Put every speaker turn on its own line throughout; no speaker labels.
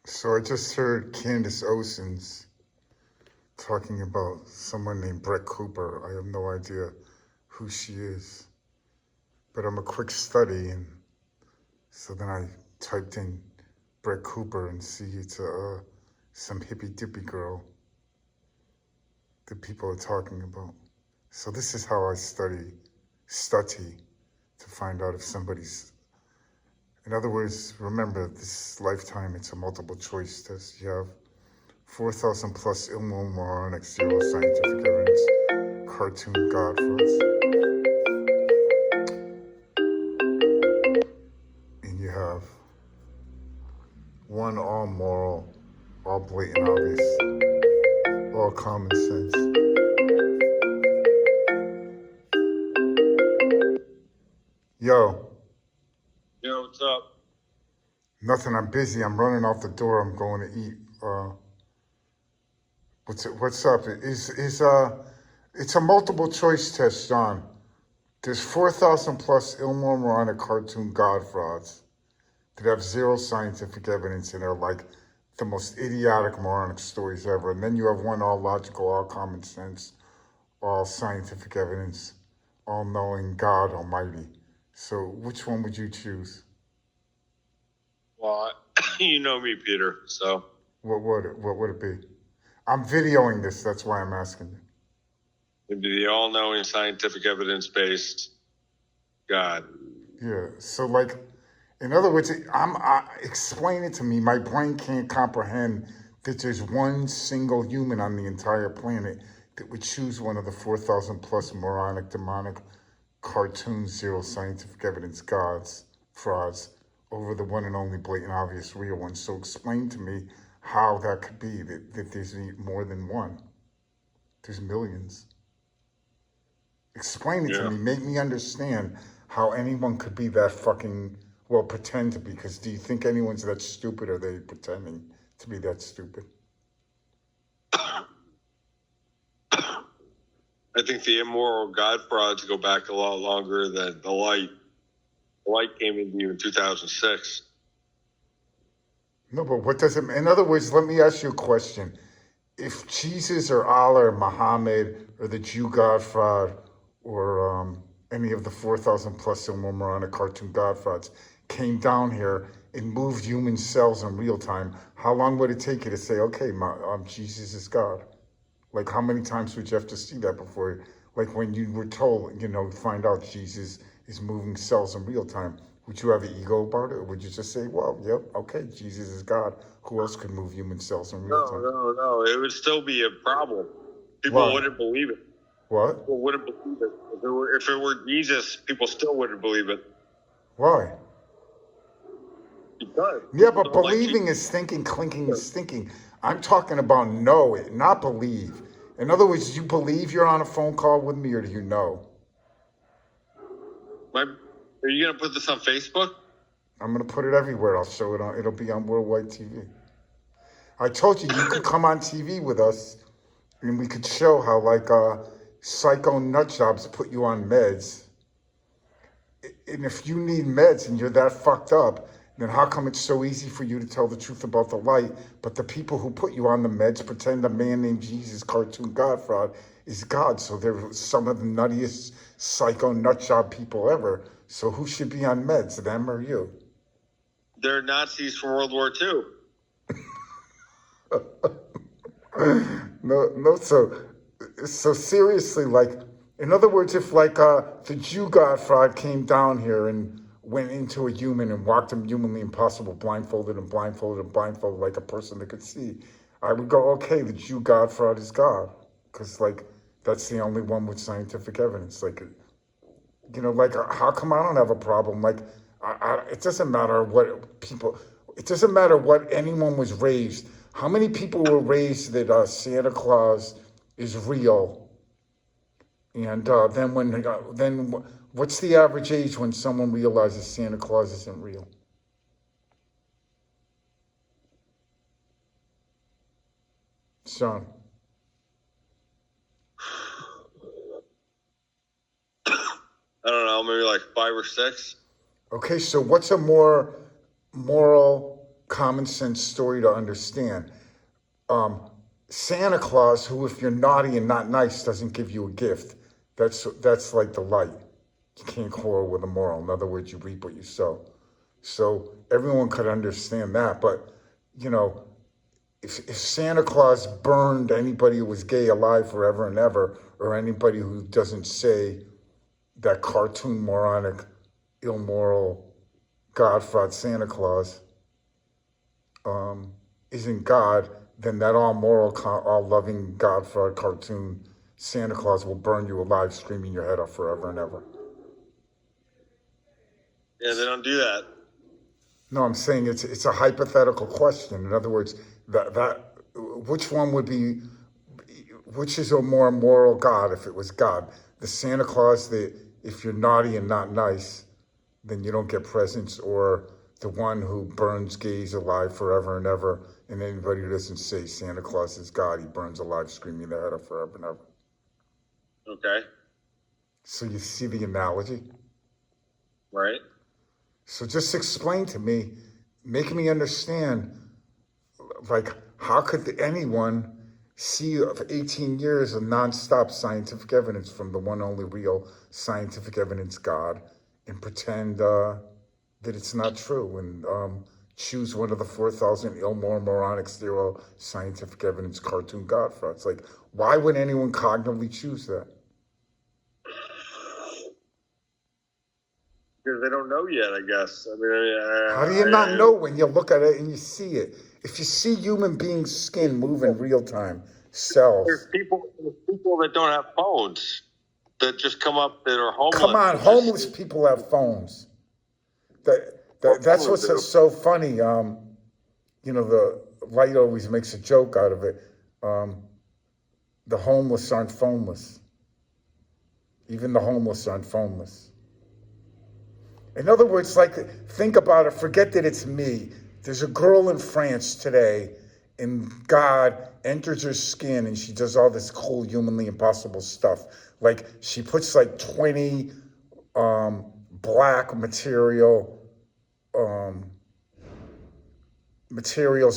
So I just heard Candace Owens talking about someone named Brett Cooper. I have no idea who she is, but I'm a quick study, and so then I typed in Brett Cooper and see it's some hippy dippy girl that people are talking about. So this is how I study to find out if somebody's. In other words, remember this lifetime it's a multiple choice test. You have 4,000 plus moronic zero scientific evidence cartoon god frauds. And you have one all moral, all blatant obvious, all common sense. Yo.
Yo, what's up?
Nothing, I'm busy. I'm running out the door. I'm going to eat. What's up? It's a multiple choice test, John. There's 4,000 plus moronic cartoon god frauds that have zero scientific evidence and are like the most idiotic moronic stories ever. And then you have one all logical, all common sense, all scientific evidence, all knowing God Almighty. So which one would you choose?
Well, you know me, Peter, so.
What would it be? I'm videoing this, that's why I'm asking you.
It'd be the all-knowing, scientific, evidence-based God.
Yeah, so like, in other words, explain it to me. My brain can't comprehend that there's one single human on the entire planet that would choose one of the 4,000 plus moronic, demonic, cartoon, zero scientific evidence gods, frauds, over the one and only blatant, obvious, real one. So explain to me how that could be, that there's more than one. There's millions. Explain it to me. Make me understand how anyone could be that fucking, well, pretend to be. Because do you think anyone's that stupid, or are they pretending to be that stupid?
I think the immoral God frauds go back a lot longer than the light. The light came into you in 2006.
No, but what does it, in other words, let me ask you a question. If Jesus or Allah or Muhammad or the Jew God fraud or any of the 4,000 plus or more moronic cartoon god frauds came down here and moved human cells in real time, how long would it take you to say, okay, Jesus is God? Like, how many times would you have to see that before, like when you were told, find out Jesus is moving cells in real time? Would you have an ego about it, or would you just say, well, yep, okay, Jesus is God. Who else could move human cells in real time?
No. It would still be a problem. People wouldn't believe it.
What?
People wouldn't believe it. If it were Jesus, people still wouldn't believe it.
Why?
Because.
Yeah, but believing is thinking, clinking is thinking. I'm talking about know it, not believe. In other words, do you believe you're on a phone call with me, or do you know?
Are you going to put this on Facebook?
I'm going to put it everywhere. I'll show it on, it'll be on worldwide TV. I told you could come on TV with us, and we could show how, like, psycho nut jobs put you on meds. And if you need meds and you're that fucked up, then how come it's so easy for you to tell the truth about the light, but the people who put you on the meds pretend a man named Jesus, cartoon god fraud, is God? So they're some of the nuttiest psycho nutjob people ever. So who should be on meds, them or you?
They're Nazis from World War II.
No. So seriously, like, in other words, if like the Jew god fraud came down here and went into a human and walked him humanly impossible, blindfolded like a person that could see, I would go, okay, the Jew god fraud is God, because like that's the only one with scientific evidence. Like, like, how come I don't have a problem? Like, it doesn't matter what people. It doesn't matter what anyone was raised. How many people were raised that Santa Claus is real? And then what's the average age when someone realizes Santa Claus isn't real? Sean.
I don't know, maybe like 5 or 6.
Okay, so what's a more moral, common sense story to understand. Santa Claus, who if you're naughty and not nice doesn't give you a gift, that's like the light. You can't quarrel with a moral. In other words, you reap what you sow. So everyone could understand that. But, you know, if Santa Claus burned anybody who was gay alive forever and ever, or anybody who doesn't say that cartoon moronic, immoral, God fraud Santa Claus isn't God, then that all moral, all loving God fraud cartoon Santa Claus will burn you alive, screaming your head off forever and ever.
Yeah, they don't do that.
No, I'm saying it's a hypothetical question. In other words, that which one would be, which is a more moral God if it was God? The Santa Claus that if you're naughty and not nice, then you don't get presents, or the one who burns gays alive forever and ever, and anybody who doesn't say Santa Claus is God, he burns alive, screaming their head off forever and ever.
Okay.
So you see the analogy?
Right.
So just explain to me, make me understand, like, how could anyone see of 18 years of nonstop scientific evidence from the one only real scientific evidence God and pretend that it's not true and choose one of the 4,000 immoral, moronic, sterile scientific evidence cartoon God frauds? Like, why would anyone cognitively choose that?
Because they don't know yet, I guess.
How do you not know when you look at it and you see it? If you see human beings' skin move in real time, cells.
There's people that don't have phones that just come up that are homeless.
Come on, homeless people have phones. That's what's so funny. You know, the light always makes a joke out of it. The homeless aren't phoneless. Even the homeless aren't phoneless. In other words, like, think about it. Forget that it's me. There's a girl in France today, and God enters her skin, and she does all this cool, humanly impossible stuff. Like, she puts like 20 black materials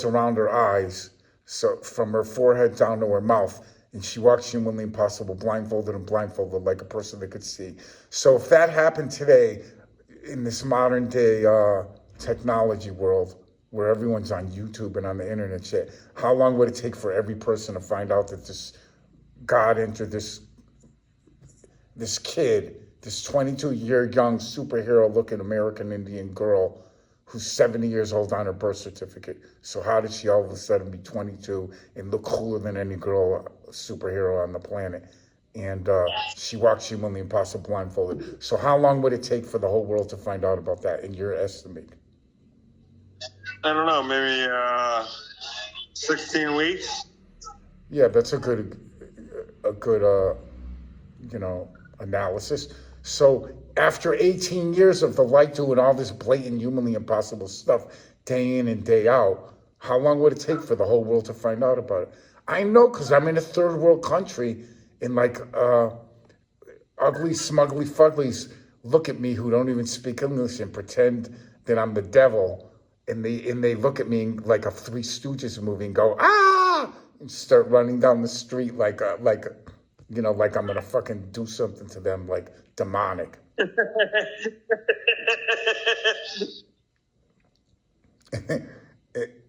around her eyes, so from her forehead down to her mouth, and she walks humanly impossible, blindfolded like a person that could see. So if that happened today, in this modern day technology world where everyone's on YouTube and on the internet shit, how long would it take for every person to find out that this God entered this kid, this 22-year young superhero-looking American Indian girl who's 70 years old on her birth certificate? So how did she all of a sudden be 22 and look cooler than any girl superhero on the planet? And she walks humanly impossible blindfolded. So how long would it take for the whole world to find out about that, in your estimate?
I don't know, maybe 16 weeks.
Yeah, that's a good you know, analysis. So after 18 years of the light doing all this blatant, humanly impossible stuff day in and day out, how long would it take for the whole world to find out about it? I know, because I'm in a third world country, and like ugly, smugly fuglies look at me who don't even speak English and pretend that I'm the devil, and they look at me like a Three Stooges movie and go, ah, and start running down the street like you know, like I'm gonna fucking do something to them, like demonic.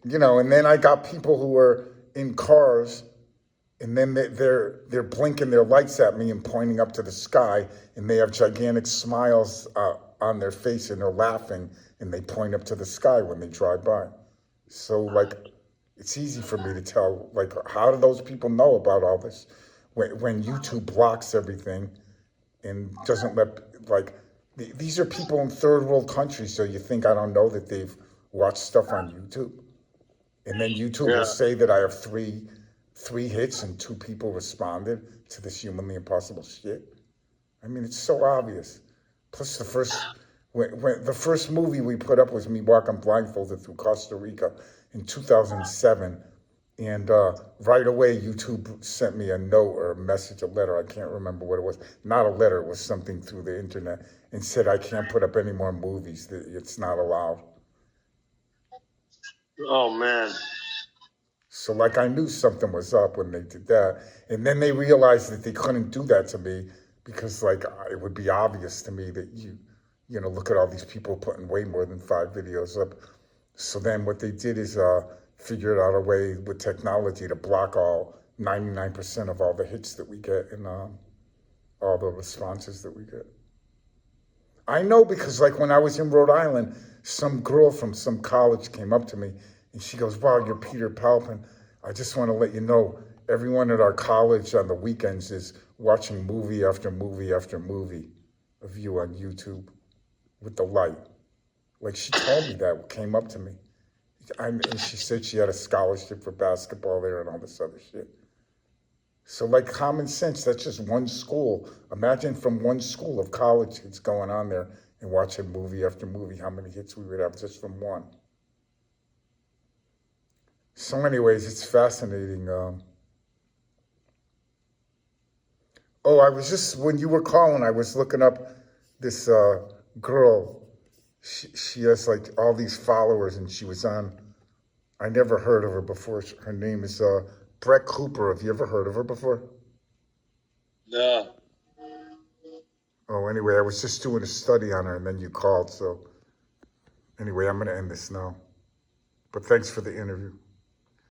You know, and then I got people who are in cars, and then they're blinking their lights at me and pointing up to the sky, and they have gigantic smiles on their face, and they're laughing, and they point up to the sky when they drive by. So, like, it's easy for me to tell, like, how do those people know about all this? When YouTube blocks everything and doesn't let, like, these are people in third world countries, so you think I don't know that they've watched stuff on YouTube? And then YouTube will say that I have three hits and 2 people responded to this humanly impossible shit. I mean, it's so obvious. Plus, when the first movie we put up was me walking blindfolded through Costa Rica in 2007. And right away, YouTube sent me a note or a message, a letter. I can't remember what it was. Not a letter, it was something through the internet, and said I can't put up any more movies, that it's not allowed.
Oh man.
So like I knew something was up when they did that. And then they realized that they couldn't do that to me because like it would be obvious to me that you know, look at all these people putting way more than 5 videos up. So then what they did is figured out a way with technology to block all 99% of all the hits that we get and all the responses that we get. I know because like when I was in Rhode Island, some girl from some college came up to me and she goes, "Wow, you're Peter Palpin. I just want to let you know everyone at our college on the weekends is watching movie after movie after movie of you on YouTube with the light." Like she told me that, came up to me. And she said she had a scholarship for basketball there and all this other shit. So like common sense, that's just one school. Imagine from one school of college kids going on there and watching movie after movie, how many hits we would have just from one. So anyways, it's fascinating. Oh, I was just, when you were calling, I was looking up this girl. She has like all these followers and she was on, I never heard of her before. Her name is Brett Cooper. Have you ever heard of her before?
No.
Oh, anyway, I was just doing a study on her and then you called. So anyway, I'm going to end this now. But thanks for the interview.